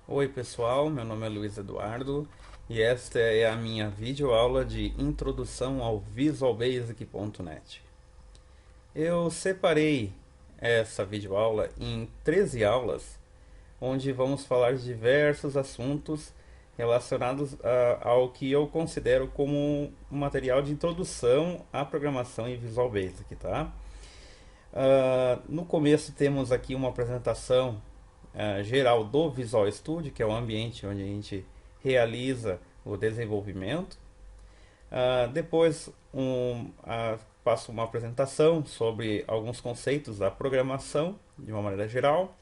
Oi pessoal, meu nome é Luiz Eduardo e esta é a minha videoaula de introdução ao Visual Basic.net. Eu separei essa videoaula em 13 aulas, onde vamos falar de diversos assuntos relacionados ao que eu considero como um material de introdução à programação em Visual Basic, tá? No começo temos aqui uma apresentação geral do Visual Studio, que é o ambiente onde a gente realiza o desenvolvimento. Depois passo uma apresentação sobre alguns conceitos da programação de uma maneira geral,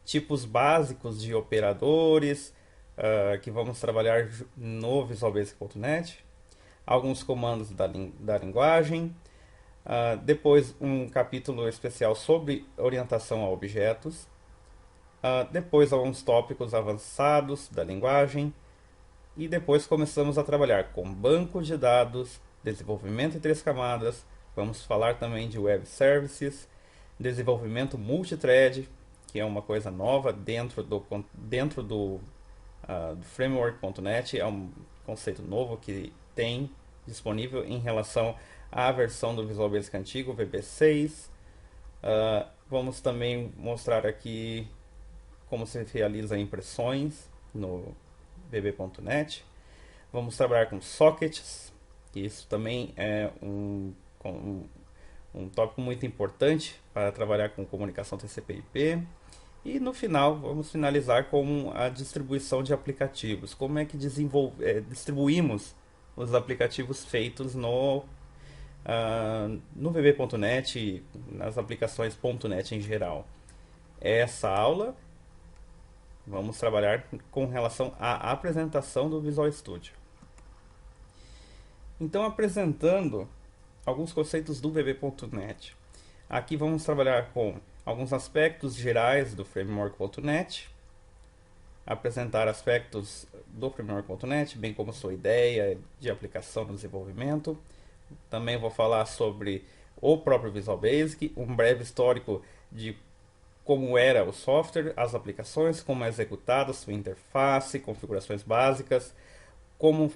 tipos básicos de operadores que vamos trabalhar no Visual Basic.net, alguns comandos da linguagem, depois um capítulo especial sobre orientação a objetos, depois alguns tópicos avançados da linguagem e depois começamos a trabalhar com banco de dados, desenvolvimento em três camadas, vamos falar também de web services, desenvolvimento multithread, que é uma coisa nova dentro do framework.net, é um conceito novo que tem disponível em relação à versão do Visual Basic antigo, VB6. Vamos também mostrar aqui como se realiza impressões no VB.net. Vamos trabalhar com sockets, que isso também é um tópico muito importante para trabalhar com comunicação TCP/IP. E no final, vamos finalizar com a distribuição de aplicativos. Como é que distribuímos os aplicativos feitos no VB.net e nas aplicações .NET em geral. Essa aula vamos trabalhar com relação à apresentação do Visual Studio. Então, apresentando alguns conceitos do VB.net. Aqui vamos trabalhar com alguns aspectos gerais do Framework.net, apresentar aspectos do Framework.net, bem como sua ideia de aplicação no desenvolvimento. Também vou falar sobre o próprio Visual Basic, um breve histórico de como era o software, as aplicações, como é executado, sua interface, configurações básicas, como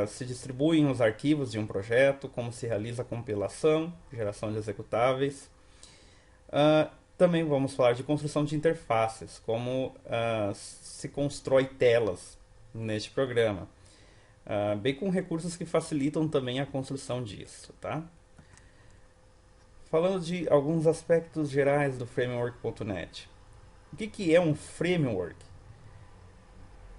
se distribuem os arquivos de um projeto, como se realiza a compilação, geração de executáveis. Também vamos falar de construção de interfaces, como se constrói telas neste programa, bem com recursos que facilitam também a construção disso, tá? Falando de alguns aspectos gerais do Framework.net. O que é um framework?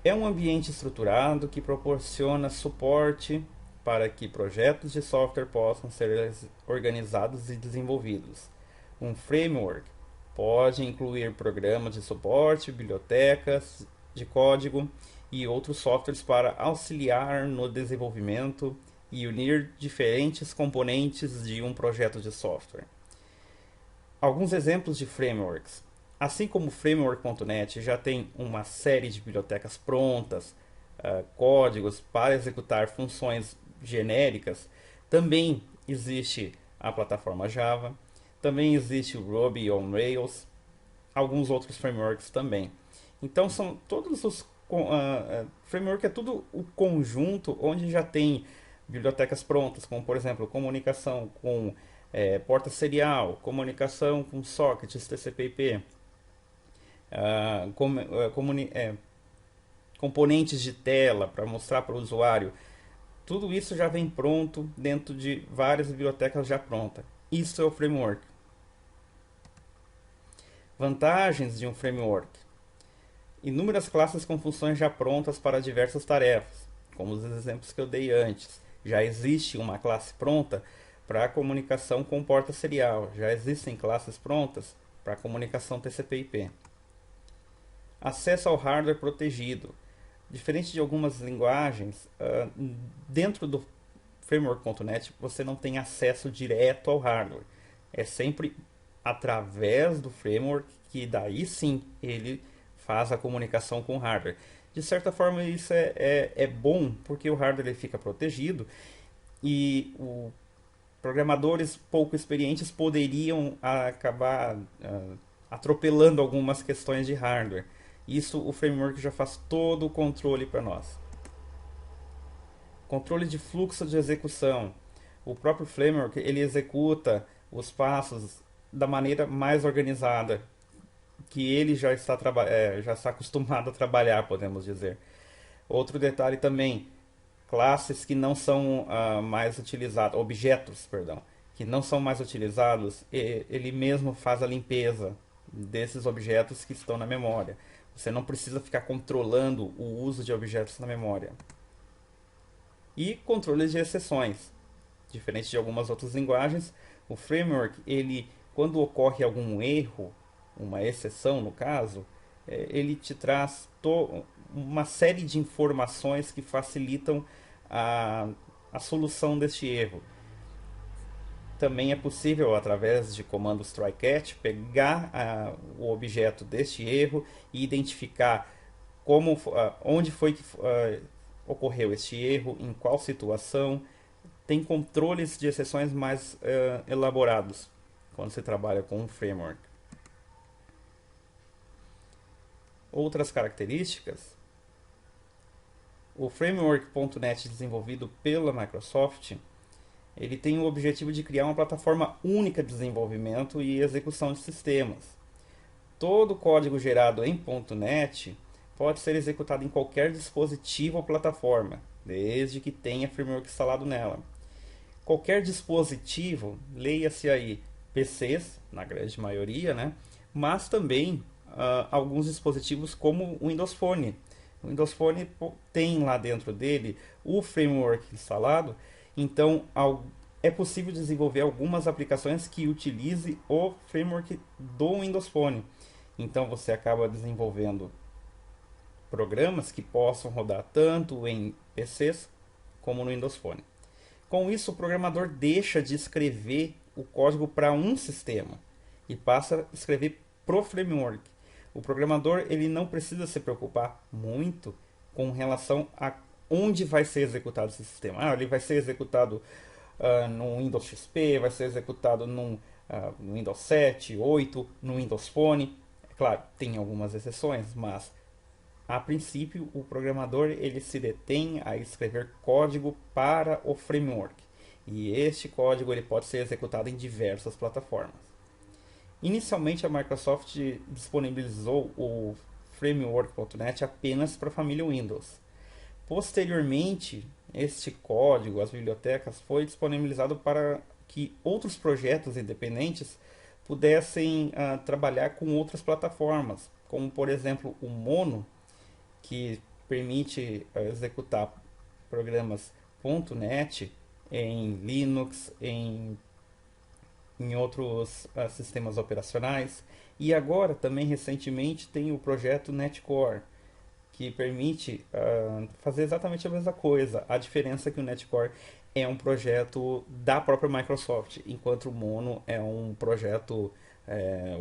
É um ambiente estruturado que proporciona suporte para que projetos de software possam ser organizados e desenvolvidos. Um framework pode incluir programas de suporte, bibliotecas de código e outros softwares para auxiliar no desenvolvimento e unir diferentes componentes de um projeto de software. Alguns exemplos de frameworks. Assim como o Framework.net já tem uma série de bibliotecas prontas, códigos para executar funções genéricas, também existe a plataforma Java, também existe o Ruby on Rails, alguns outros frameworks também. Então são todos os framework é tudo o conjunto onde já tem bibliotecas prontas, como por exemplo comunicação com porta serial, comunicação com sockets TCP/IP, ah, com, ah, comuni- é, componentes de tela para mostrar para o usuário. Tudo isso já vem pronto dentro de várias bibliotecas já prontas. Isso é o framework. Vantagens de um framework: inúmeras classes com funções já prontas para diversas tarefas, como os exemplos que eu dei antes. Já existe uma classe pronta para a comunicação com porta serial, já existem classes prontas para a comunicação TCP/IP. Acesso ao hardware protegido. Diferente de algumas linguagens, dentro do framework.net você não tem acesso direto ao hardware. É sempre através do framework que daí sim ele faz a comunicação com o hardware. De certa forma isso é bom porque o hardware ele fica protegido e programadores pouco experientes poderiam acabar atropelando algumas questões de hardware. Isso o framework já faz todo o controle para nós. Controle de fluxo de execução. O próprio framework ele executa os passos da maneira mais organizada que ele já está acostumado a trabalhar, podemos dizer. Outro detalhe também, classes que não são mais utilizados, objetos, perdão, que não são mais utilizados, ele mesmo faz a limpeza desses objetos que estão na memória. Você não precisa ficar controlando o uso de objetos na memória. E controles de exceções. Diferente de algumas outras linguagens, o framework, ele, quando ocorre algum erro, uma exceção no caso, ele te traz uma série de informações que facilitam a solução deste erro. Também é possível, através de comandos try-catch, pegar o objeto deste erro e identificar onde foi que ocorreu este erro, em qual situação. Tem controles de exceções mais elaborados quando se trabalha com um framework. Outras características: o framework.NET desenvolvido pela Microsoft, ele tem o objetivo de criar uma plataforma única de desenvolvimento e execução de sistemas. Todo código gerado em .NET pode ser executado em qualquer dispositivo ou plataforma, desde que tenha framework instalado nela. Qualquer dispositivo, leia-se aí PCs, na grande maioria, né? Mas também alguns dispositivos como o Windows Phone. O Windows Phone tem lá dentro dele o framework instalado, então é possível desenvolver algumas aplicações que utilize o framework do Windows Phone. Então você acaba desenvolvendo programas que possam rodar tanto em PCs como no Windows Phone. Com isso, o programador deixa de escrever o código para um sistema e passa a escrever pro framework. O programador ele não precisa se preocupar muito com relação a onde vai ser executado esse sistema. Ele vai ser executado no Windows XP, vai ser executado no Windows 7, 8, no Windows Phone. É claro, tem algumas exceções, mas a princípio, o programador ele se detém a escrever código para o framework. E este código ele pode ser executado em diversas plataformas. Inicialmente, a Microsoft disponibilizou o framework.NET apenas para a família Windows. Posteriormente, este código, as bibliotecas, foi disponibilizado para que outros projetos independentes pudessem trabalhar com outras plataformas, como por exemplo o Mono, que permite executar programas .NET em Linux, em outros sistemas operacionais. E agora, também recentemente, tem o projeto NetCore, que permite fazer exatamente a mesma coisa. A diferença é que o NetCore é um projeto da própria Microsoft, enquanto o Mono é um projeto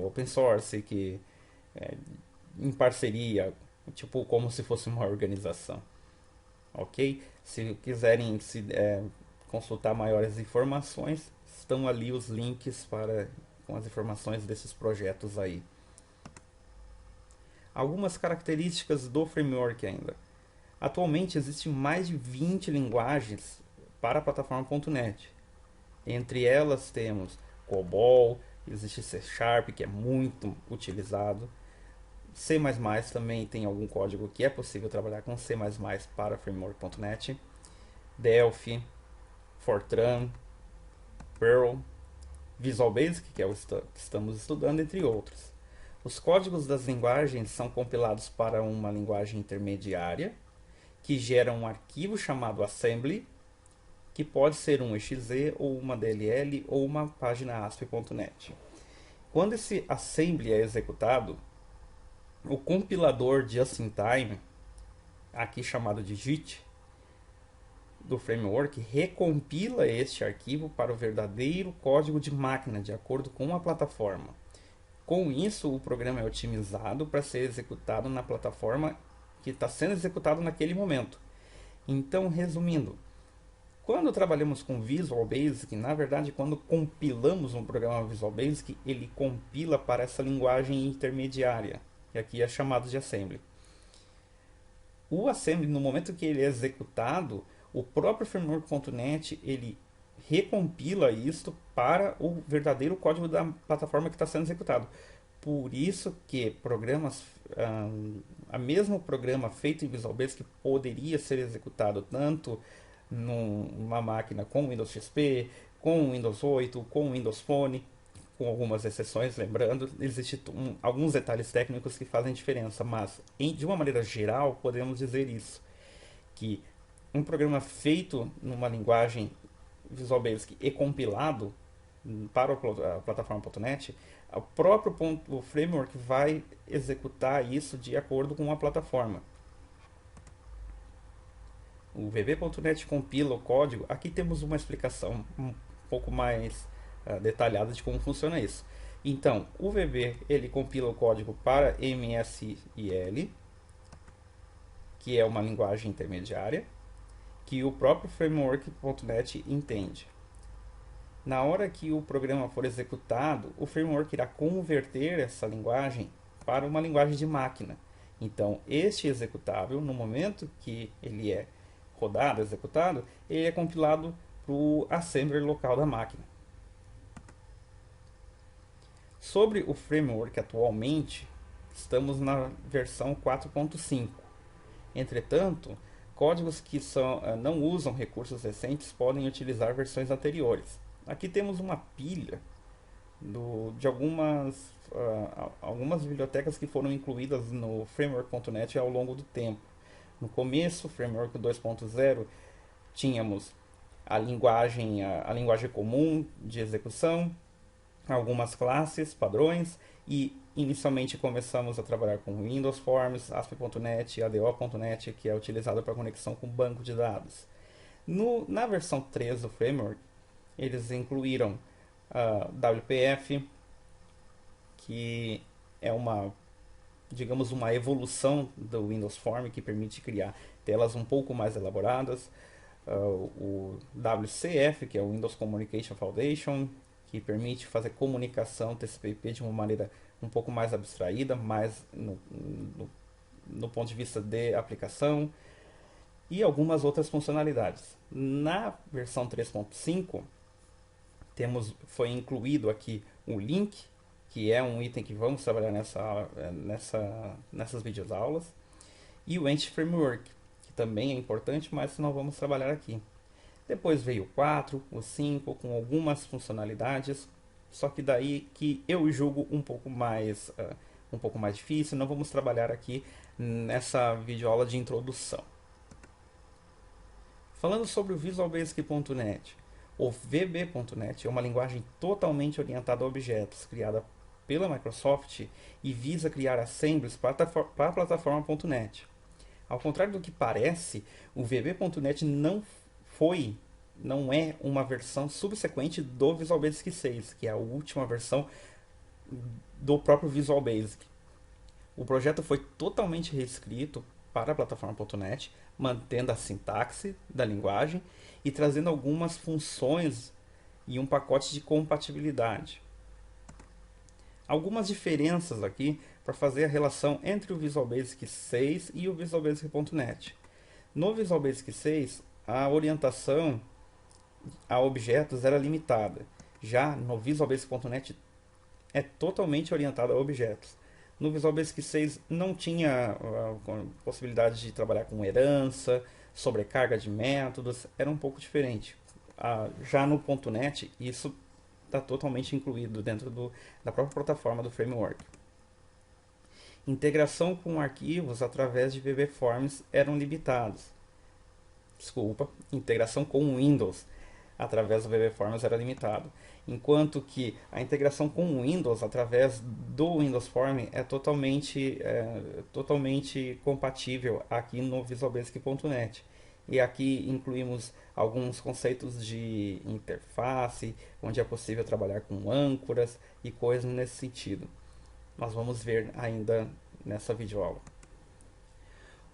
open source, que em parceria, tipo como se fosse uma organização. Ok? Se quiserem consultar maiores informações, estão ali os links com as informações desses projetos aí. Algumas características do framework ainda. Atualmente existem mais de 20 linguagens para a plataforma .NET. Entre elas temos COBOL, existe C Sharp, que é muito utilizado. C++ também tem algum código que é possível trabalhar com C++ para framework.NET. Delphi, Fortran, Perl, Visual Basic, que é o que estamos estudando, entre outros. Os códigos das linguagens são compilados para uma linguagem intermediária, que gera um arquivo chamado assembly, que pode ser um exe ou uma DLL ou uma página ASP.NET. Quando esse assembly é executado, o compilador just-in-time, aqui chamado de JIT, do framework, recompila este arquivo para o verdadeiro código de máquina, de acordo com a plataforma. Com isso, o programa é otimizado para ser executado na plataforma que está sendo executado naquele momento. Então, resumindo, quando trabalhamos com Visual Basic, na verdade, quando compilamos um programa Visual Basic, ele compila para essa linguagem intermediária, e aqui é chamado de assembly. O assembly, no momento que ele é executado, o próprio framework.net ele recompila isto para o verdadeiro código da plataforma que está sendo executado. Por isso que programas, a mesmo programa feito em Visual Basic poderia ser executado tanto numa máquina com Windows XP, com Windows 8, com Windows Phone, com algumas exceções, lembrando, existem alguns detalhes técnicos que fazem diferença, mas de uma maneira geral podemos dizer isso, que um programa feito numa linguagem Visual Basic e compilado para a plataforma.net, o próprio o framework vai executar isso de acordo com a plataforma. O VB.net compila o código. Aqui temos uma explicação um pouco mais detalhada de como funciona isso. Então, o VB ele compila o código para MSIL, que é uma linguagem intermediária, que o próprio framework.net entende. Na hora que o programa for executado, o framework irá converter essa linguagem para uma linguagem de máquina. Então, este executável, no momento que ele é rodado, executado, ele é compilado para o assembler local da máquina. Sobre o framework atualmente, estamos na versão 4.5. Entretanto, códigos que não usam recursos recentes podem utilizar versões anteriores. Aqui temos uma pilha de algumas bibliotecas que foram incluídas no framework.net ao longo do tempo. No começo, framework 2.0, tínhamos a linguagem comum de execução, algumas classes, padrões, e inicialmente começamos a trabalhar com Windows Forms, ASP.NET, ADO.NET, que é utilizado para conexão com banco de dados. Na versão 3 do framework, eles incluíram WPF, que é digamos, uma evolução do Windows Form que permite criar telas um pouco mais elaboradas. O WCF, que é o Windows Communication Foundation, que permite fazer comunicação TCP/IP de uma maneira um pouco mais abstraída, mais no ponto de vista de aplicação, e algumas outras funcionalidades. Na versão 3.5, foi incluído aqui um link, que é um item que vamos trabalhar nessas videoaulas, e o Entity Framework, que também é importante, mas não vamos trabalhar aqui. Depois veio o 4, o 5, com algumas funcionalidades, só que daí que eu julgo um pouco mais difícil, não vamos trabalhar aqui nessa videoaula de introdução. Falando sobre o Visual Basic.net, o VB.net é uma linguagem totalmente orientada a objetos, criada pela Microsoft e visa criar assemblies para a plataforma.net. Ao contrário do que parece, o VB.net não é uma versão subsequente do Visual Basic 6, que é a última versão do próprio Visual Basic. O projeto foi totalmente reescrito para a plataforma.net, mantendo a sintaxe da linguagem e trazendo algumas funções e um pacote de compatibilidade. Algumas diferenças aqui para fazer a relação entre o Visual Basic 6 e o Visual Basic.net. No Visual Basic 6, a orientação a objetos era limitada. Já no Visual Basic.net é totalmente orientado a objetos. No Visual Basic 6 não tinha a possibilidade de trabalhar com herança, sobrecarga de métodos, era um pouco diferente. Já no .NET, isso está totalmente incluído dentro da própria plataforma do framework. Integração com arquivos através de VB-Forms eram limitados. Integração com Windows através do VB-Forms era limitado. Enquanto que a integração com o Windows através do Windows Form é totalmente compatível aqui no Visual Basic.net. E aqui incluímos alguns conceitos de interface, onde é possível trabalhar com âncoras e coisas nesse sentido. Nós vamos ver ainda nessa videoaula.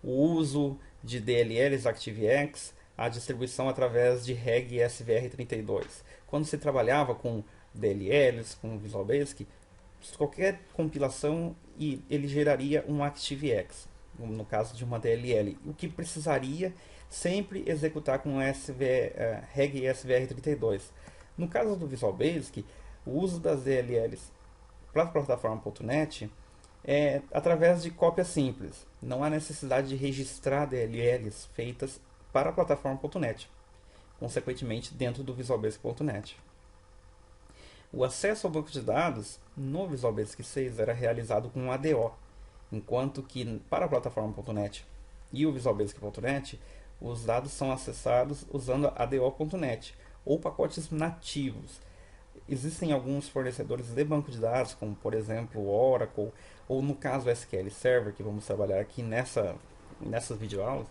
O uso de DLLs ActiveX, a distribuição através de Reg SVR32. Quando se trabalhava com DLLs, com Visual Basic, qualquer compilação e ele geraria um ActiveX, no caso de uma DLL, o que precisaria sempre executar com reg SVR32. No caso do Visual Basic, o uso das DLLs para a plataforma.net é através de cópia simples. Não há necessidade de registrar DLLs feitas para a plataforma.net, consequentemente dentro do Visual Basic.net. O acesso ao banco de dados no Visual Basic 6 era realizado com um ADO, enquanto que para a plataforma.net e o Visual Basic.net os dados são acessados usando a ADO.net ou pacotes nativos. Existem alguns fornecedores de banco de dados, como por exemplo o Oracle, ou no caso o SQL Server, que vamos trabalhar aqui nessas videoaulas,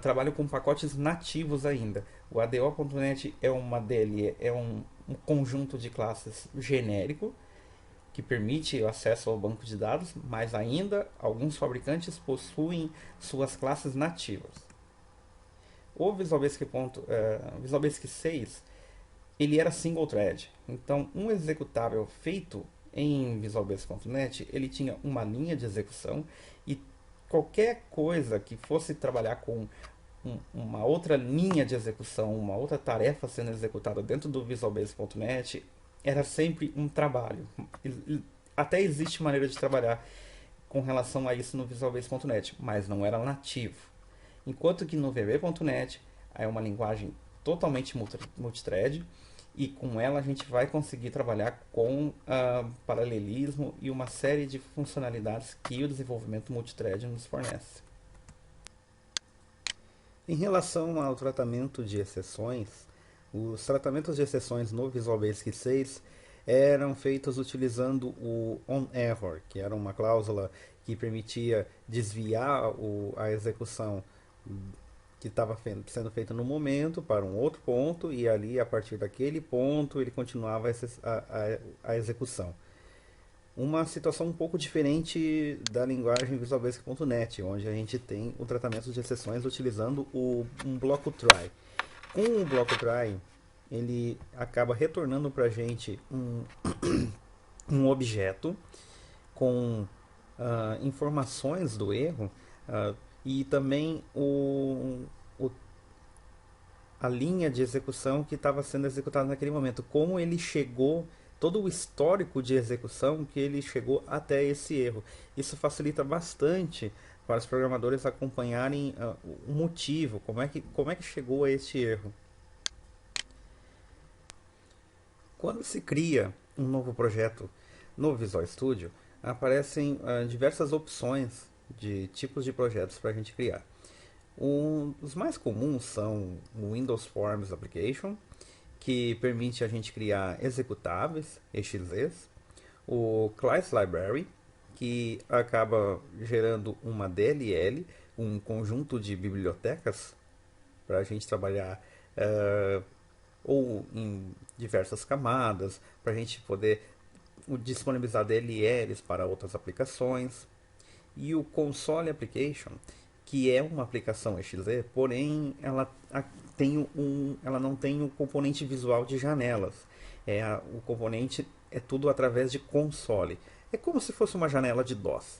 trabalham com pacotes nativos ainda. O ADO.net é uma DLL, é um conjunto de classes genérico que permite o acesso ao banco de dados, mas ainda alguns fabricantes possuem suas classes nativas. O Visual Basic 6 ele era single thread, então um executável feito em Visual Basic.net ele tinha uma linha de execução e qualquer coisa que fosse trabalhar com uma outra linha de execução, uma outra tarefa sendo executada dentro do Visual Basic.net era sempre um trabalho. Até existe maneira de trabalhar com relação a isso no Visual Basic.net, mas não era nativo. Enquanto que no VB.net é uma linguagem totalmente multithread e com ela a gente vai conseguir trabalhar com paralelismo e uma série de funcionalidades que o desenvolvimento multithread nos fornece. Em relação ao tratamento de exceções, os tratamentos de exceções no Visual Basic 6 eram feitos utilizando o onError, que era uma cláusula que permitia desviar a execução que estava sendo feita no momento para um outro ponto e ali a partir daquele ponto ele continuava a execução. Uma situação um pouco diferente da linguagem Visual Basic.net, onde a gente tem o tratamento de exceções utilizando um bloco try. Com o bloco try, ele acaba retornando para a gente um objeto com informações do erro e também a linha de execução que estava sendo executada naquele momento, como ele chegou, todo o histórico de execução que ele chegou até esse erro. Isso facilita bastante para os programadores acompanharem o motivo, como é que chegou a este erro. Quando se cria um novo projeto no Visual Studio, aparecem diversas opções de tipos de projetos para a gente criar. Os mais comuns são o Windows Forms Application, que permite a gente criar executáveis, exes, o Class Library, que acaba gerando uma DLL, um conjunto de bibliotecas para a gente trabalhar ou em diversas camadas, para a gente poder disponibilizar DLLs para outras aplicações, e o Console Application, que é uma aplicação exe, porém ela não tem um componente visual de janelas. O componente é tudo através de console. É como se fosse uma janela de DOS.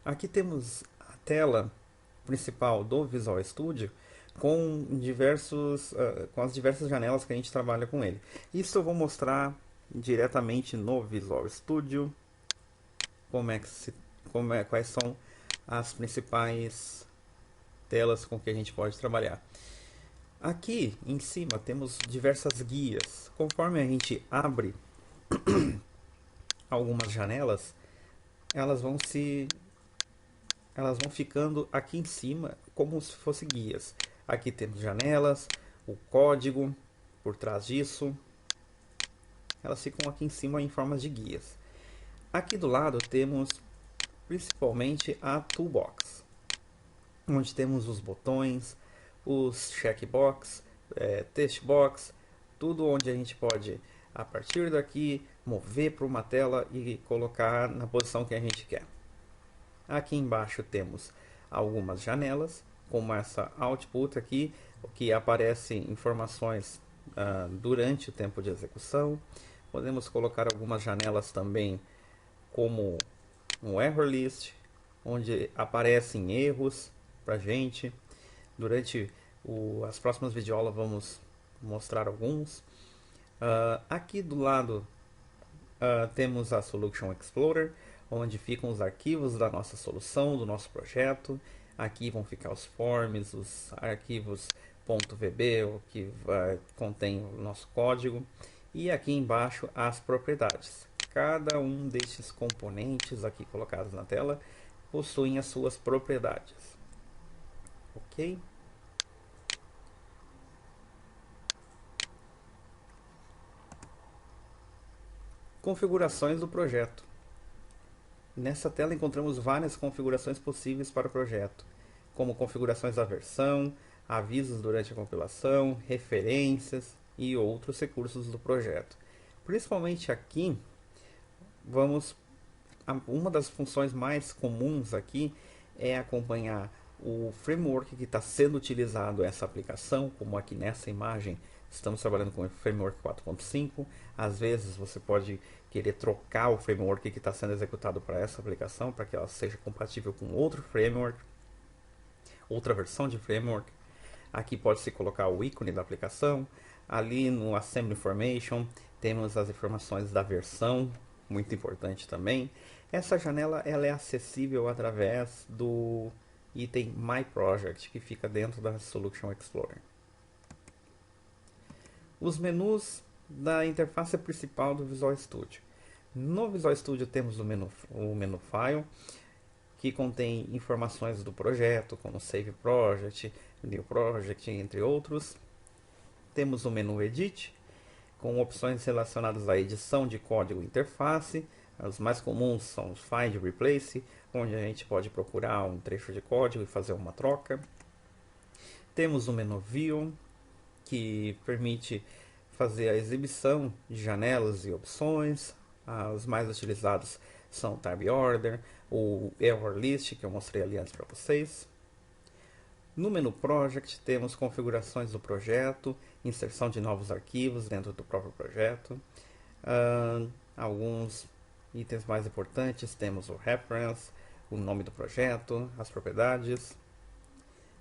Aqui temos a tela principal do Visual Studio com as diversas janelas que a gente trabalha com ele. Isso eu vou mostrar diretamente no Visual Studio. Quais são as principais telas com que a gente pode trabalhar. Aqui em cima temos diversas guias. Conforme a gente abre algumas janelas, elas vão ficando aqui em cima como se fossem guias. Aqui temos janelas, o código por trás disso. Elas ficam aqui em cima em formas de guias. Aqui do lado temos principalmente a Toolbox, onde temos os botões, os checkbox, textbox, tudo onde a gente pode, a partir daqui, mover para uma tela e colocar na posição que a gente quer. Aqui embaixo temos algumas janelas, como essa Output aqui, que aparece informações durante o tempo de execução. Podemos colocar algumas janelas também, como um error list, onde aparecem erros para gente. Durante as próximas videoaulas vamos mostrar alguns. Aqui do lado temos a Solution Explorer, onde ficam os arquivos da nossa solução, do nosso projeto. Aqui vão ficar os forms, os arquivos .vb, o que contém o nosso código. E aqui embaixo as propriedades. Cada um destes componentes aqui colocados na tela possuem as suas propriedades. Ok? Configurações do projeto. Nessa tela encontramos várias configurações possíveis para o projeto, como configurações da versão, avisos durante a compilação, referências e outros recursos do projeto. Principalmente aqui, uma das funções mais comuns aqui é acompanhar o framework que está sendo utilizado essa aplicação, como aqui nessa imagem estamos trabalhando com o framework 4.5. Às vezes você pode querer trocar o framework que está sendo executado para essa aplicação, para que ela seja compatível com outro framework, outra versão de framework. Aqui pode-se colocar o ícone da aplicação. Ali no Assembly Information temos as informações da versão, muito importante também. Essa janela ela é acessível através do item My Project, que fica dentro da Solution Explorer. Os menus da interface principal do Visual Studio. No Visual Studio temos o menu File, que contém informações do projeto, como Save Project, New Project, entre outros. Temos o menu Edit, com opções relacionadas à edição de código e interface. Os mais comuns são os Find e Replace, onde a gente pode procurar um trecho de código e fazer uma troca. Temos o menu View, que permite fazer a exibição de janelas e opções. Os mais utilizados são o Tab Order, o Error List, que eu mostrei ali antes para vocês. No menu Project temos configurações do projeto, inserção de novos arquivos dentro do próprio projeto. Alguns itens mais importantes, temos o Reference, o nome do projeto, as propriedades.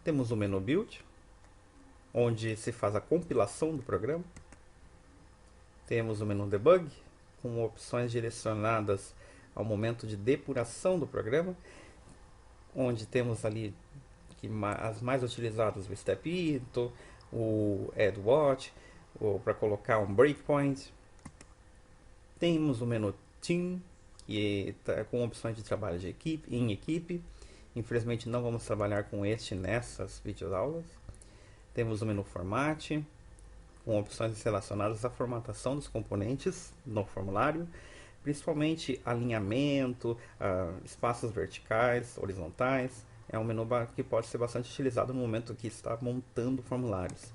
Temos o menu Build, onde se faz a compilação do programa. Temos o menu Debug, com opções direcionadas ao momento de depuração do programa, onde temos ali as mais utilizadas, o Step Into, o Add Watch, para colocar um breakpoint. Temos o menu Team, que está com opções de trabalho de em equipe. Infelizmente não vamos trabalhar com este nessas videoaulas. Temos o menu Format, com opções relacionadas à formatação dos componentes no formulário, principalmente alinhamento, espaços verticais, horizontais. É um menu que pode ser bastante utilizado no momento que está montando formulários.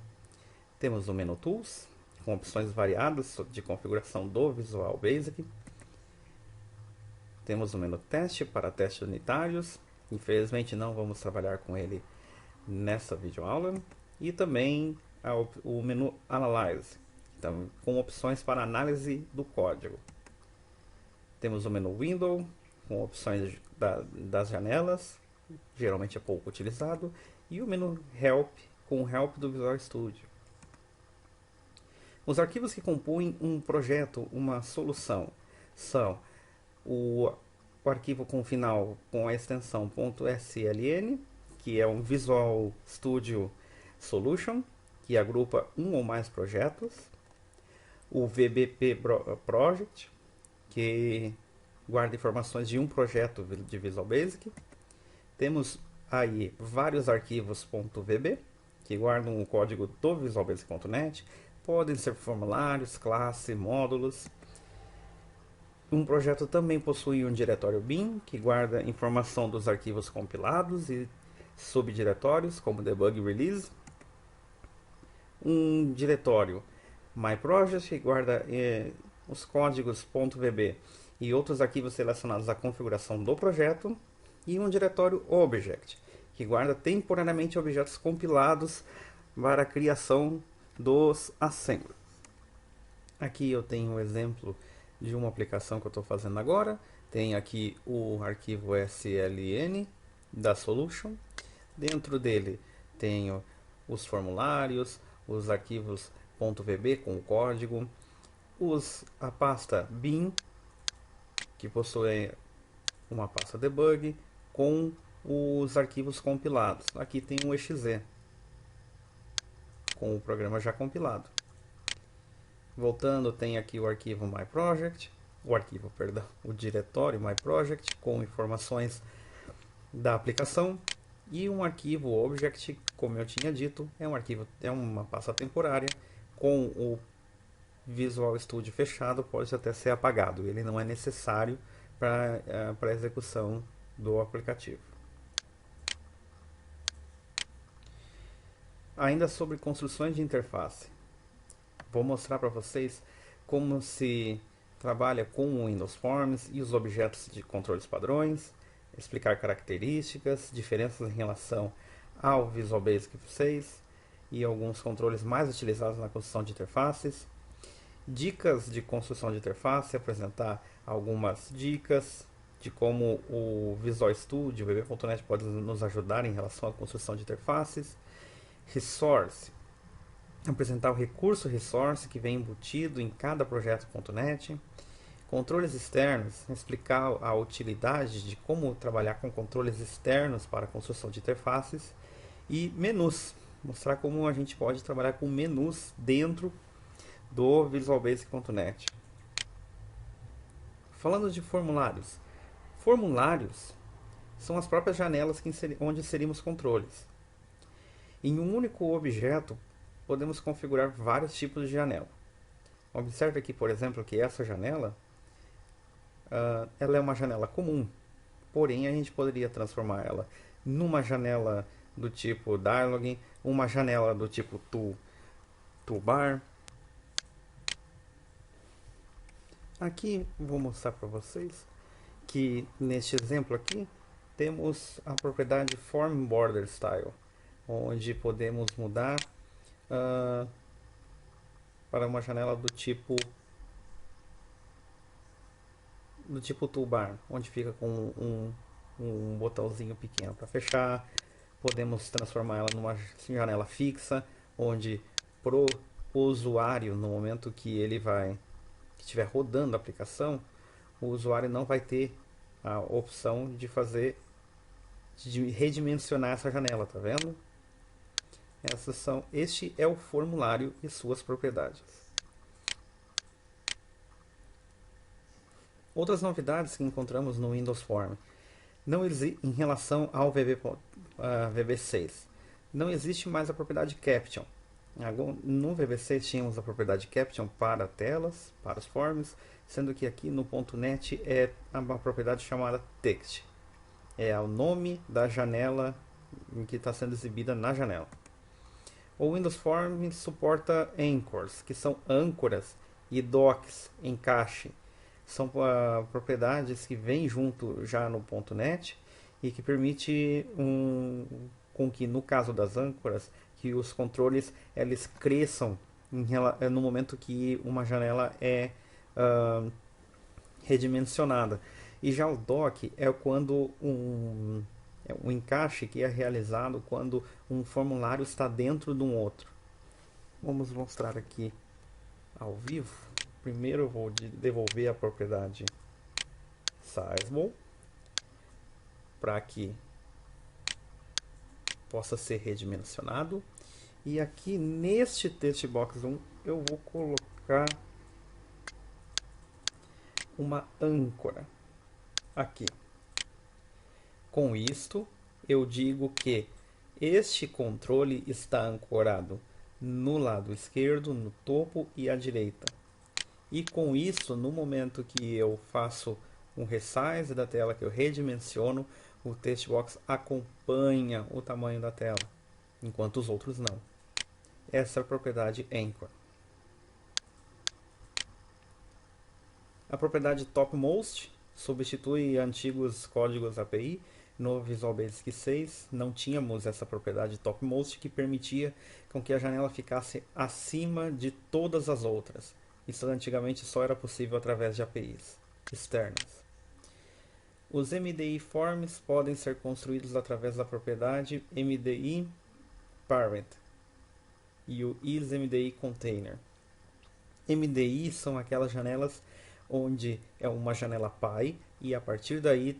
Temos o menu Tools, com opções variadas de configuração do Visual Basic. Temos o menu Teste para testes unitários. Infelizmente não vamos trabalhar com ele nessa videoaula. E também o menu Analyze, então, com opções para análise do código. Temos o menu Window, com opções das janelas, geralmente é pouco utilizado, e o menu Help, com o Help do Visual Studio. Os arquivos que compõem um projeto, uma solução, são o arquivo com final com a extensão .sln, que é um Visual Studio Solution, que agrupa um ou mais projetos. O VBP Project, que guarda informações de um projeto de Visual Basic. Temos aí vários arquivos .vb, que guardam o código do Visual Basic.net. Podem ser formulários, classe, módulos. Um projeto também possui um diretório bin, que guarda informação dos arquivos compilados e subdiretórios, como debug e release. Um diretório MyProject, que guarda os códigos .vb e outros arquivos relacionados à configuração do projeto. E um diretório Object, que guarda temporariamente objetos compilados para a criação dos assemblers. Aqui eu tenho um exemplo de uma aplicação que eu estou fazendo agora. Tem aqui o arquivo SLN da Solution. Dentro dele tenho os formulários, os arquivos .vb com o código, a pasta bin, que possui uma pasta debug, com os arquivos compilados. Aqui tem um exe, com o programa já compilado. Voltando, tem aqui o arquivo myproject, o diretório myproject, com informações da aplicação, e um arquivo object, como eu tinha dito, é uma pasta temporária, com o Visual Studio fechado, pode até ser apagado, ele não é necessário para a execução do aplicativo. Ainda sobre construções de interface, vou mostrar para vocês como se trabalha com o Windows Forms e os objetos de controles padrões, explicar características, diferenças em relação ao Visual Basic 6 e alguns controles mais utilizados na construção de interfaces. Dicas de construção de interface, apresentar algumas dicas de como o Visual Studio, o VB.net pode nos ajudar em relação à construção de interfaces. Resource, apresentar o recurso Resource que vem embutido em cada projeto.net. Controles externos, explicar a utilidade de como trabalhar com controles externos para a construção de interfaces. E menus, mostrar como a gente pode trabalhar com menus dentro do Visual Basic.net. Falando de formulários. Formulários são as próprias janelas onde inserimos controles. Em um único objeto, podemos configurar vários tipos de janela. Observe aqui, por exemplo, que essa janela ela é uma janela comum, porém a gente poderia transformar ela numa janela do tipo dialog, uma janela do tipo toolbar. Aqui vou mostrar para vocês que neste exemplo aqui temos a propriedade Form Border Style, onde podemos mudar para uma janela do tipo toolbar, onde fica com um botãozinho pequeno para fechar. Podemos transformar ela numa janela fixa, onde pro usuário, no momento que ele estiver rodando a aplicação, o usuário não vai ter a opção de redimensionar essa janela, tá vendo? Este é o formulário e suas propriedades. Outras novidades que encontramos no Windows Form em relação ao VB6. Não existe mais a propriedade Caption. No VB6 tínhamos a propriedade Caption para telas, para os forms, sendo que aqui no .NET é uma propriedade chamada Text. É o nome da janela em que está sendo exibida na janela. O Windows Form suporta anchors, que são âncoras, e docks, encaixe. São propriedades que vêm junto já no .NET e que permite com que, no caso das âncoras, que os controles eles cresçam no momento que uma janela é redimensionada. E já o dock é quando um encaixe que é realizado quando um formulário está dentro de um outro. Vamos mostrar aqui ao vivo. Primeiro eu vou devolver a propriedade Sizable para que possa ser redimensionado. E aqui neste textbox 1 eu vou colocar uma âncora aqui. Com isto eu digo que este controle está ancorado no lado esquerdo, no topo e à direita. E com isso, no momento que eu faço um resize da tela, que eu redimensiono, o textbox acompanha o tamanho da tela, enquanto os outros não. Essa é a propriedade Anchor. A propriedade Topmost substitui antigos códigos API No Visual Basic 6 não tínhamos essa propriedade topmost que permitia com que a janela ficasse acima de todas as outras. Isso antigamente só era possível através de APIs externas. Os MDI Forms podem ser construídos através da propriedade MDI Parent e o isMDI Container. MDI são aquelas janelas onde é uma janela pai e a partir daí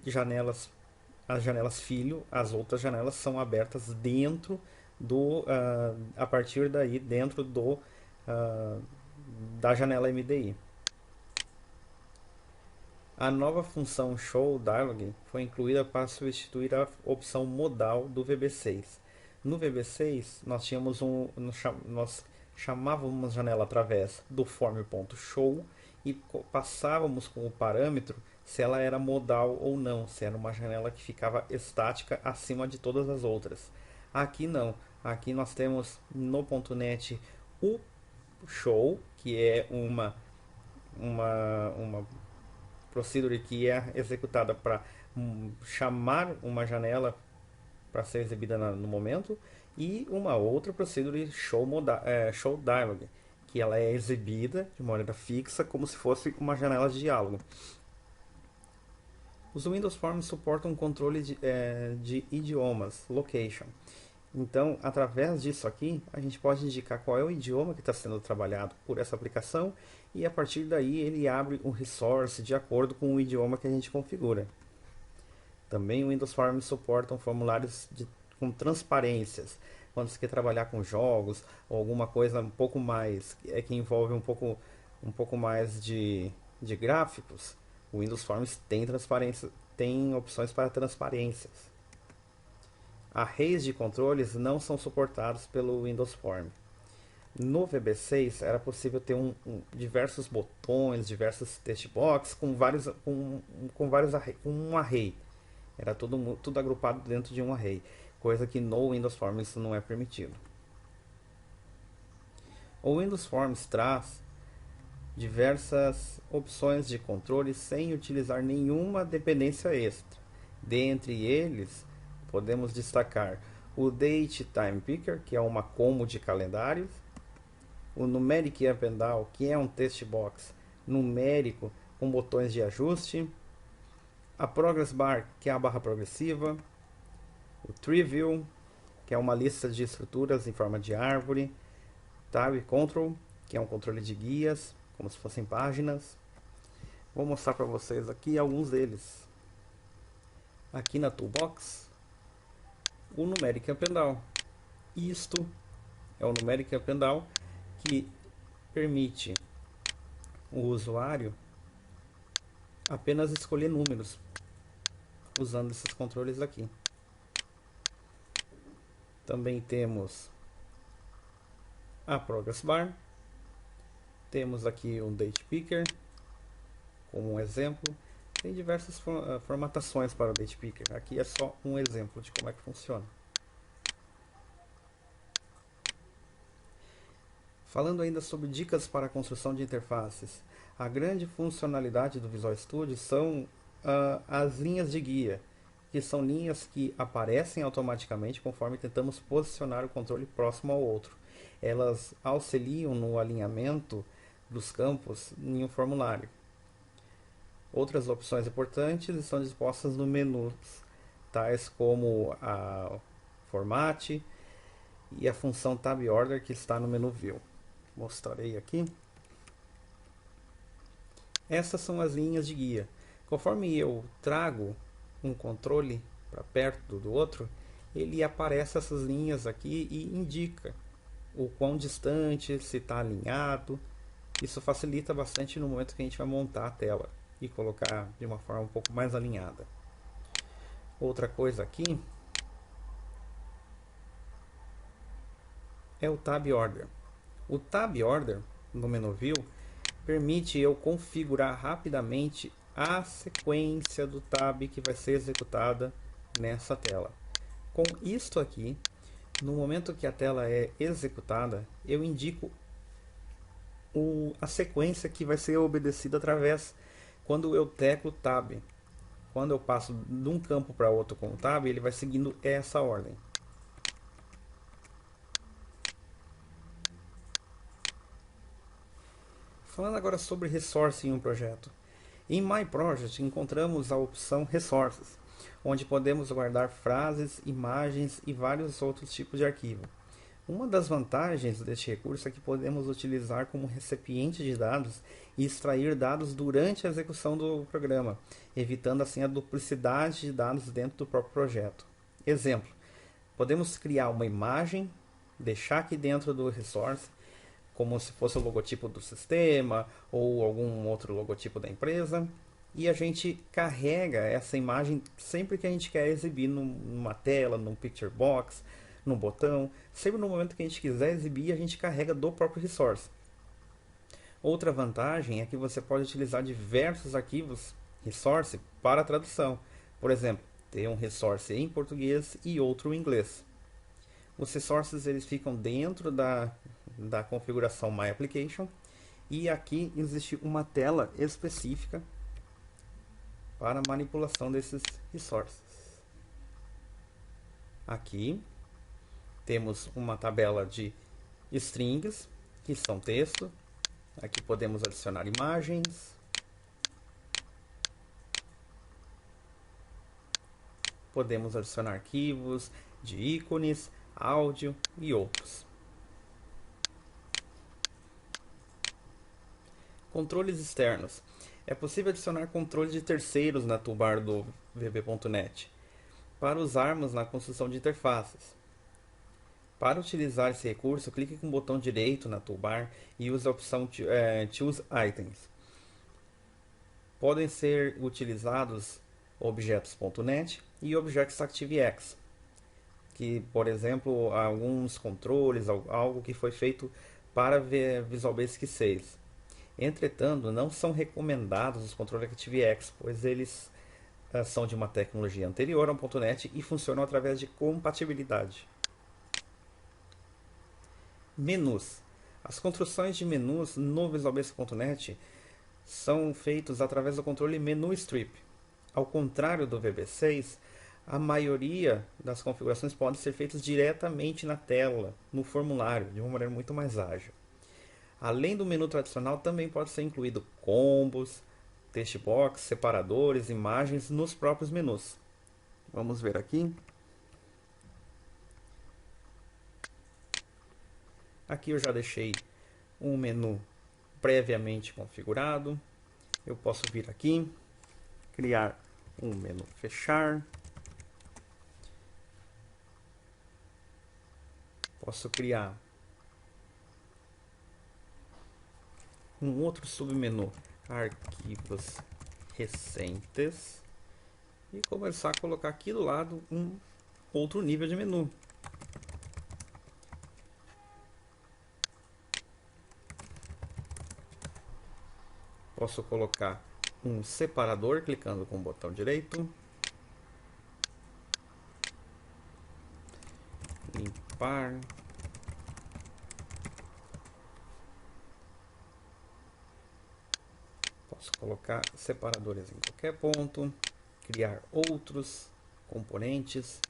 as janelas filho, as outras janelas são abertas dentro a partir daí dentro da janela MDI. A nova função Show Dialog foi incluída para substituir a opção modal do VB6. No VB6 nós chamávamos a janela através do form.show e passávamos com o parâmetro se ela era modal ou não, se era uma janela que ficava estática acima de todas as outras. Aqui não, aqui nós temos no .NET o show, que é uma procedure que é executada para chamar uma janela para ser exibida no momento, e uma outra procedure show dialog, que ela é exibida de maneira fixa como se fosse uma janela de diálogo. Os Windows Forms suportam controle de idiomas, location. Então, através disso aqui, a gente pode indicar qual é o idioma que está sendo trabalhado por essa aplicação e a partir daí ele abre um resource de acordo com o idioma que a gente configura. Também o Windows Forms suportam formulários com transparências. Quando você quer trabalhar com jogos ou alguma coisa um pouco mais que envolve um pouco mais de gráficos, o Windows Forms tem opções para transparências. Arrays de controles não são suportados pelo Windows Form. No VB6 era possível ter diversos botões, diversos text box com um array. Era tudo agrupado dentro de um array, coisa que no Windows Forms isso não é permitido. O Windows Forms traz diversas opções de controle sem utilizar nenhuma dependência extra. Dentre eles, podemos destacar o Date Time Picker, que é uma combo de calendários, o Numeric Up and Down, que é um text box numérico com botões de ajuste, a Progress Bar, que é a barra progressiva, o Tree View, que é uma lista de estruturas em forma de árvore, Tab Control, que é um controle de guias, como se fossem páginas. Vou mostrar para vocês aqui alguns deles. Aqui na Toolbox, o Numeric Up and Down. Isto é o Numeric Up and Down que permite o usuário apenas escolher números usando esses controles aqui. Também temos a Progress Bar. Temos aqui um Date Picker como um exemplo. Tem diversas formatações para o Date Picker. Aqui é só um exemplo de como é que funciona. Falando ainda sobre dicas para a construção de interfaces, a grande funcionalidade do Visual Studio são as linhas de guia, que são linhas que aparecem automaticamente conforme tentamos posicionar o controle próximo ao outro. Elas auxiliam no alinhamento dos campos em um formulário. Outras opções importantes estão dispostas no menu, tais como a Format e a função Tab Order, que está no menu View. Mostrarei aqui. Essas são as linhas de guia. Conforme eu trago um controle para perto do outro, ele aparece essas linhas aqui e indica o quão distante, se está alinhado. Isso facilita bastante no momento que a gente vai montar a tela e colocar de uma forma um pouco mais alinhada. Outra coisa aqui é o Tab Order. O Tab Order no menu View permite eu configurar rapidamente a sequência do tab que vai ser executada nessa tela. Com isto aqui, no momento que a tela é executada, eu indico a sequência que vai ser obedecida através quando eu teclo Tab. quando eu passo de um campo para outro com o Tab, ele vai seguindo essa ordem. Falando agora sobre Resource em um projeto. Em My Project encontramos a opção Resources, onde podemos guardar frases, imagens e vários outros tipos de arquivo. Uma das vantagens deste recurso é que podemos utilizar como recipiente de dados e extrair dados durante a execução do programa, evitando assim a duplicidade de dados dentro do próprio projeto. Exemplo: podemos criar uma imagem, deixar aqui dentro do resource, como se fosse o logotipo do sistema ou algum outro logotipo da empresa, e a gente carrega essa imagem sempre que a gente quer exibir numa tela, num picture box, num botão. Sempre no momento que a gente quiser exibir, a gente carrega do próprio resource. Outra vantagem é que você pode utilizar diversos arquivos resource para tradução. Por exemplo, ter um resource em português e outro em inglês. Os resources eles ficam dentro da configuração My Application, e aqui existe uma tela específica para manipulação desses resources. Aqui temos uma tabela de strings, que são texto. Aqui podemos adicionar imagens. Podemos adicionar arquivos de ícones, áudio e outros. Controles externos. É possível adicionar controles de terceiros na toolbar do VB.NET para usarmos na construção de interfaces. Para utilizar esse recurso, clique com o botão direito na toolbar e use a opção Choose Items. Podem ser utilizados objetos.NET e objetos ActiveX, que, por exemplo, alguns controles, algo que foi feito para Visual Basic 6. Entretanto, não são recomendados os controles ActiveX, pois eles são de uma tecnologia anterior ao .NET e funcionam através de compatibilidade. Menus. As construções de menus no Visual Basic.NET são feitos através do controle Menu Strip. Ao contrário do VB6, a maioria das configurações podem ser feitas diretamente na tela, no formulário, de uma maneira muito mais ágil. Além do menu tradicional, também pode ser incluído combos, text box, separadores, imagens nos próprios menus. Vamos ver aqui. Aqui eu já deixei um menu previamente configurado. Eu posso vir aqui, criar um menu fechar. Posso criar um outro submenu, arquivos recentes, e começar a colocar aqui do lado um outro nível de menu. Posso colocar um separador clicando com o botão direito, limpar, posso colocar separadores em qualquer ponto, criar outros componentes,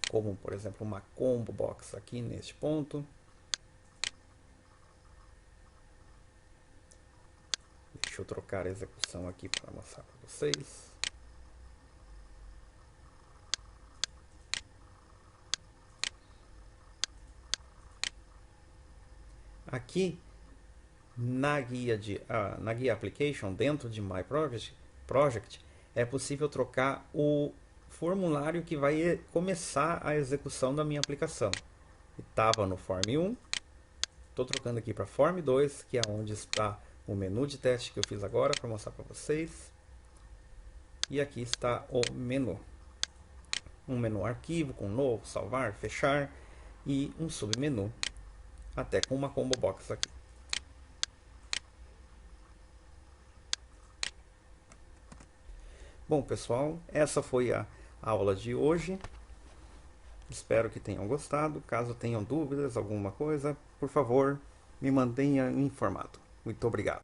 como por exemplo uma combo box aqui neste ponto. Deixa eu trocar a execução aqui para mostrar para vocês. Aqui na guia Application, dentro de My Project, é possível trocar o formulário que vai começar a execução da minha aplicação. Estava no Form 1, estou trocando aqui para Form 2, que é onde está o menu de teste que eu fiz agora para mostrar para vocês. E aqui está o menu. Um menu arquivo com novo, salvar, fechar e um submenu, até com uma combo box aqui. Bom, pessoal, essa foi a aula de hoje. Espero que tenham gostado. Caso tenham dúvidas, alguma coisa, por favor, me mantenha informado. Muito obrigado.